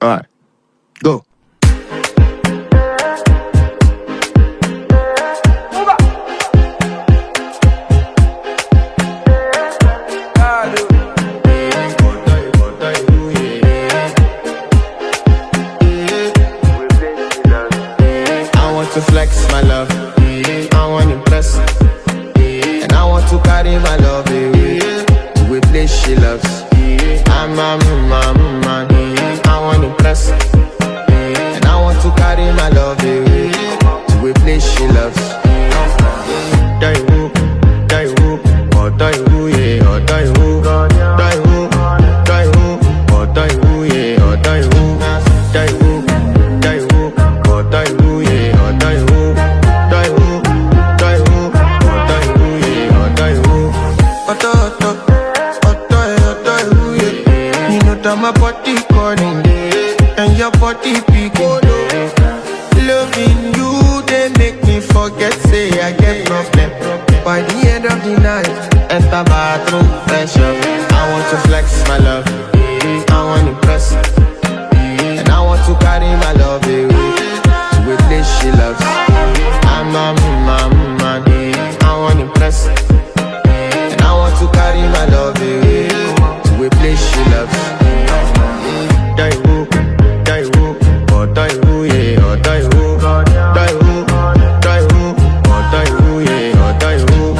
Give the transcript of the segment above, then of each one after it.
Alright, go. To flex my love, I want to impress, and I want to carry my love away to a place she loves. I'm a man, I want to impress, and I want to carry my love away to a place she loves. Die who, or die who, yeah, or die who, die who, or die who, yeah, or die who, die who, or die who, yeah. My body calling, and your body picking. Loving you, they make me forget, say I get problem. By the end of the night, enter bathroom, fresh up. I want to flex my love, I want to impress, and I want to carry my love away to a place she loves. I'm a man, I want to impress, and I want to carry my love away to a place she loves. Die who, or die who, yeah, or die who, die who, or die who, yeah, or die who,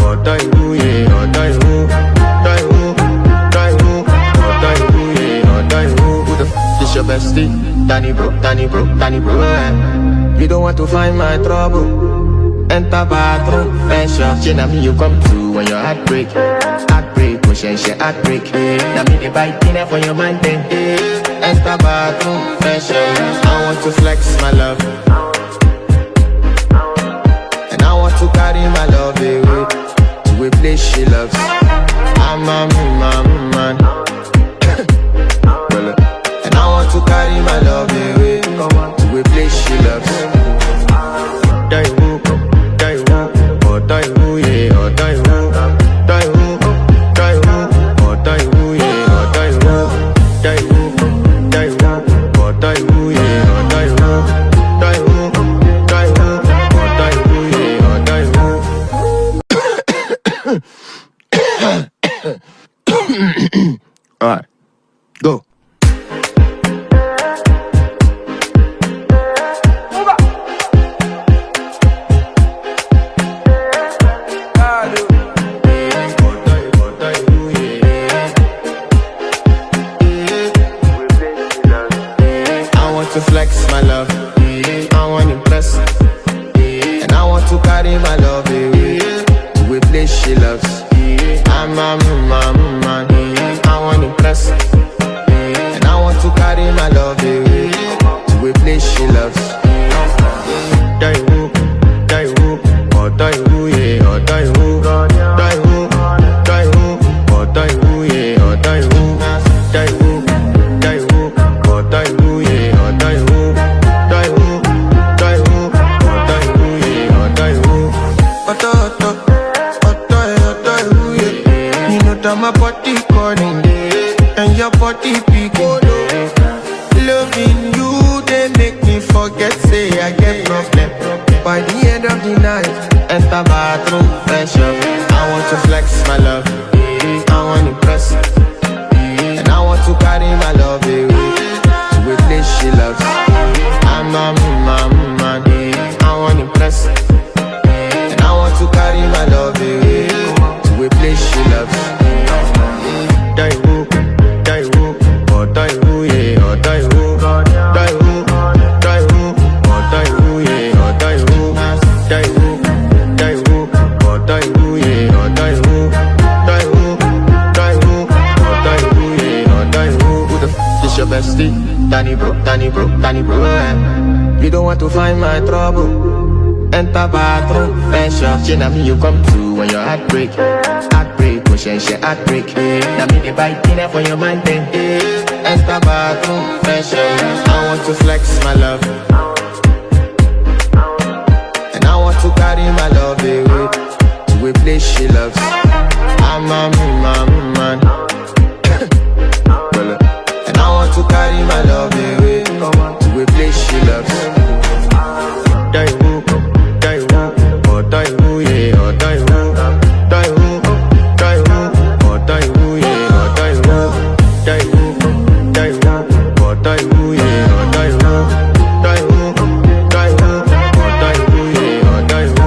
or die who, yeah, or die who, or die who, yeah, or die who. Who the f is your bestie? Danny bro, eh? You don't want to find my trouble. Enter bathroom, fresh up. She me you come through when your heart break, push and she heart break. Now me the bite dinner for your man then. Enter bathroom, fresh up. I want to flex my love, and I want to carry my love away to a place she loves. I'm a man, and I want to carry my love away to a place she loves. Die who, or die who, yeah, or die who, or die who, yeah, or die who, or die who, yeah, or die who, or die who, yeah, or die who. Alright, go. To flex my love, I want to impress, and I want to carry my love away to a place she loves. I'm a man, I want to impress, and I want to carry my love away to a place she loves. Die who, or die who, yeah, or die who, or die who, yeah, or die who, or die who, yeah. My body calling, and your body picking. Loving you, they make me forget, say I get problem. By the end of the night, enter bathroom, fresh up. I want to flex my love, I want to impress, and I want to carry my love away to a place she loves. I'm a man, I want to impress, and I want to carry my love away to a place she loves. Die who, or die who, yeah, or die who, or die who, yeah, or die who, or die who, yeah, or die who, or die who, yeah, or die who. Who the f is your bestie? Danny bro, eh? You don't want to find my trouble. Enter bathroom, fresh up. She me you come through when your heart break, push and she heart break. Now me the bite dinner for your man then. Enter bathroom, fresh up. I want to flex my love, and I want to carry my love away to a place she loves. I'm a man. And I want to carry my love away to a place she loves. Die who, or die who, yeah, or die who, die who, or die who, yeah, or die who, die who, or die who, yeah, or die who, die who, or die who, yeah, or die who.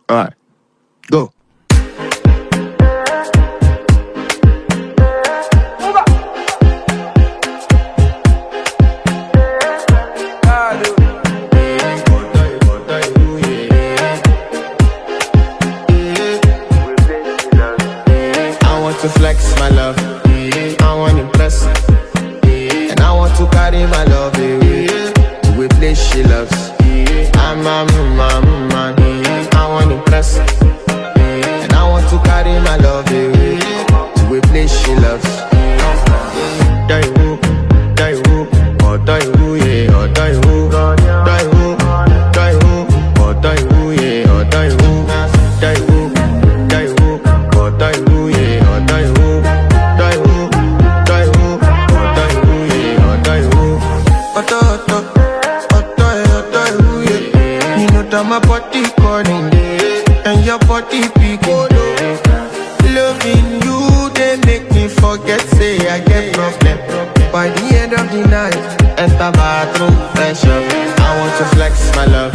All right, go. To flex my love, I want to impress, and I want to carry my love away to a place she loves. I'm a man, I want to impress, and I want to carry my love away to a place she loves. Die who, or die who, yeah, or die who, die who, or die who, yeah, or die who, die who, or die who, yeah. My body calling, and your body picking. Loving you, they make me forget, say I get problem. By the end of the night, enter bathroom, fresh up. I want to flex my love,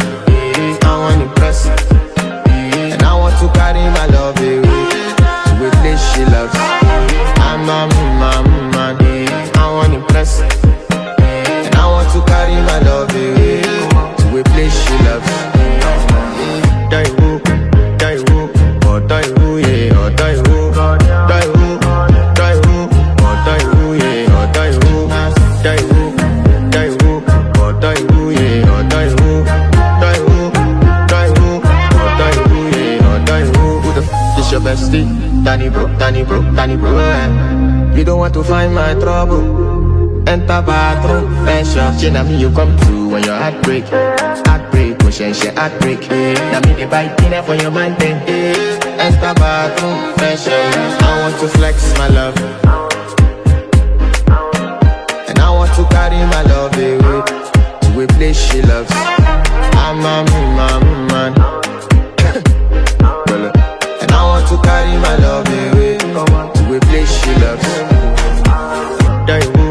I want to impress, and I want to carry my love away to a place she loves. I'm a man, I want to impress, and I want to carry my love away to a place she loves. Die who, or die who, yeah, or die who, die who, or die who, yeah, or die who, die who, or die who, yeah, or die who, die who, or die who, yeah, or die who. Who the f is your bestie? Danny bro, eh? You don't want to find my trouble. Enter bathroom, fresh up. She me you come through when your heart break, push and she heartbreak. Now me the bite dinner for your man then. Enter bathroom, fresh up. I want to flex my love, and I want to carry my love away to a place she loves. I'm a man, and I want to carry my love away to a place she loves. Die who,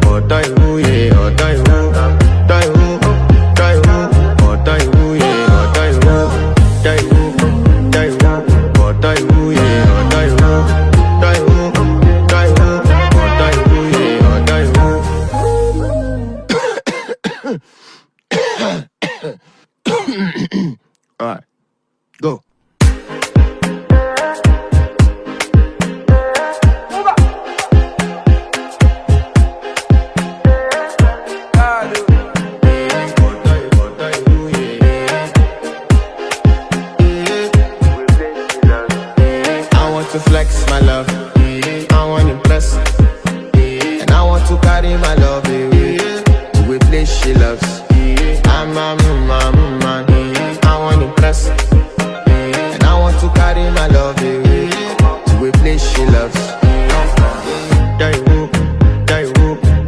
or die who, yeah, or die who, die who, or die who, yeah, or die who, die who, or die who, yeah, or die who, die who, or die who, yeah, or die All right, go. To flex my love, I want to impress, and I want to carry my love away to a place she loves. I'm a man, I want to impress, and I want to carry my love away to a place she loves. Die who,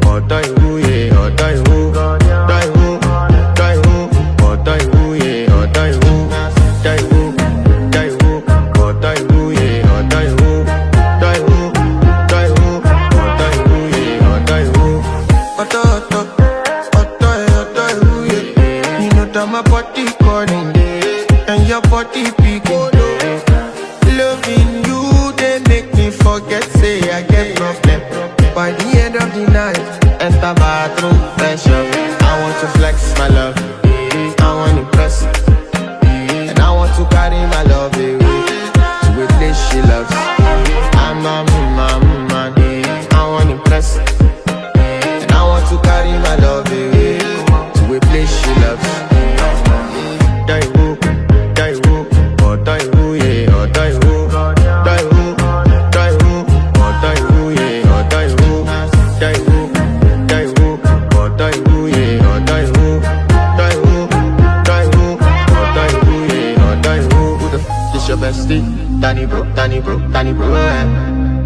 or die who, yeah, or die who, die who, or die who, yeah, or die who, die who, or die who, yeah. My body calling, and your body picking. Loving you, they make me forget, say I get problem. By the end of the night, enter bathroom, fresh up. I want to flex my love, I want to impress, and I want to carry my love away to a place she loves. I'm a man, I want to impress, and I want to carry my love away to a place she loves. Die who, or die who, yeah, or die who, die who, or die who, yeah, or die who, die who, or die who, yeah, or die who, die Danny bro,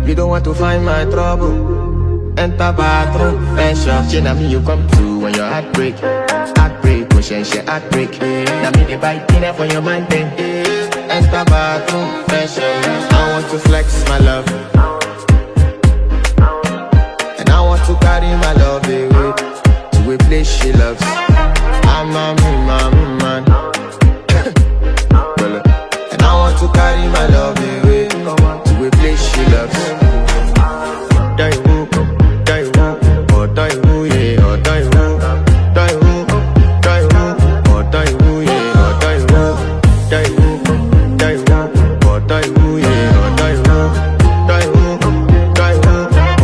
You don't want to find my trouble. Enter bathroom, pressure. She na me you come through when your heartbreak, push and shit heartbreak. Na me the bite dinner for your man then. Enter bathroom, pressure. I want to flex my love, and I want to carry my love away to a place she loves. I'm a man. And I want to carry my love away to a place she loves. Die who, or die who, yeah, or die who, die who, or die who, yeah, or die who, die who, or die who, yeah, or die who,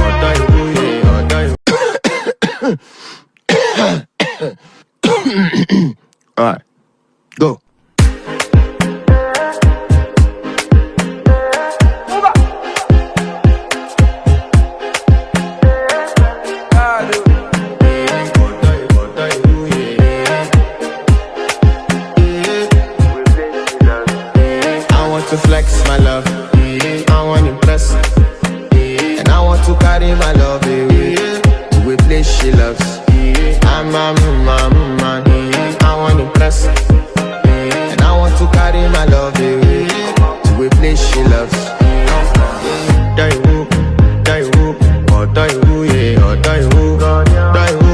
or die who, yeah, or die who. Alright, go. To flex my love, I want to impress, and I want to carry my love away to a place she loves. I'm a man, I want to impress, and I want to carry my love away to a place she loves. Die who, or die who, yeah, or die who, die who,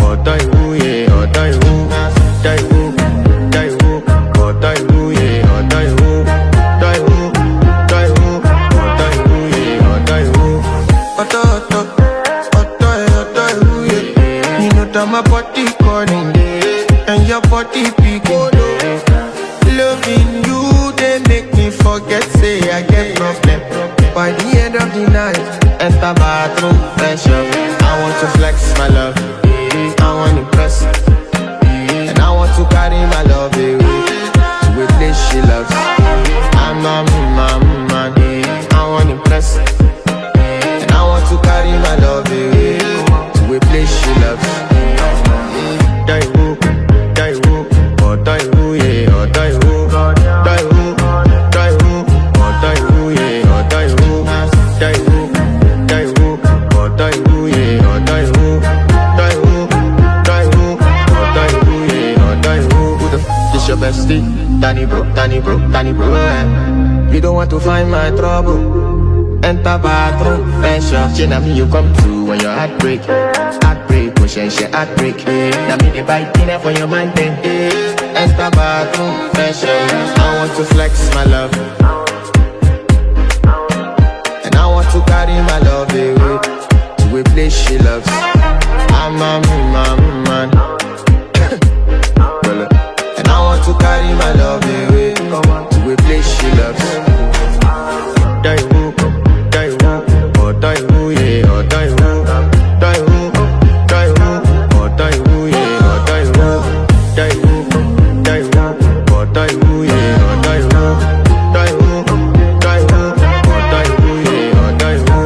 or die who, yeah, or die who, die who, or die who, yeah. My body calling, and your body picking. Loving you, they make me forget, say I get problem. By the end of the night, enter bathroom, pressure. I want to flex my love, I want to impress, and I want to carry my love away to a place she loves. I'm a man, I want to impress, and I want to carry my love away to a place she loves. Die who, or die who, yeah, or die who, die who, or die who, yeah, or die who, die who, or die who, yeah, or die who, or die who, yeah, or die who. Who the is your bestie? Danny bro, You don't want to find my trouble. Enter bathroom, pressure. She na me you come through when your heartbreak, push and shit heartbreak. Na me the bite dinner for your man then. Enter bathroom, pressure. I want to flex my love, and I want to carry my love away to a place she loves. I'm a man, and I want to carry my love away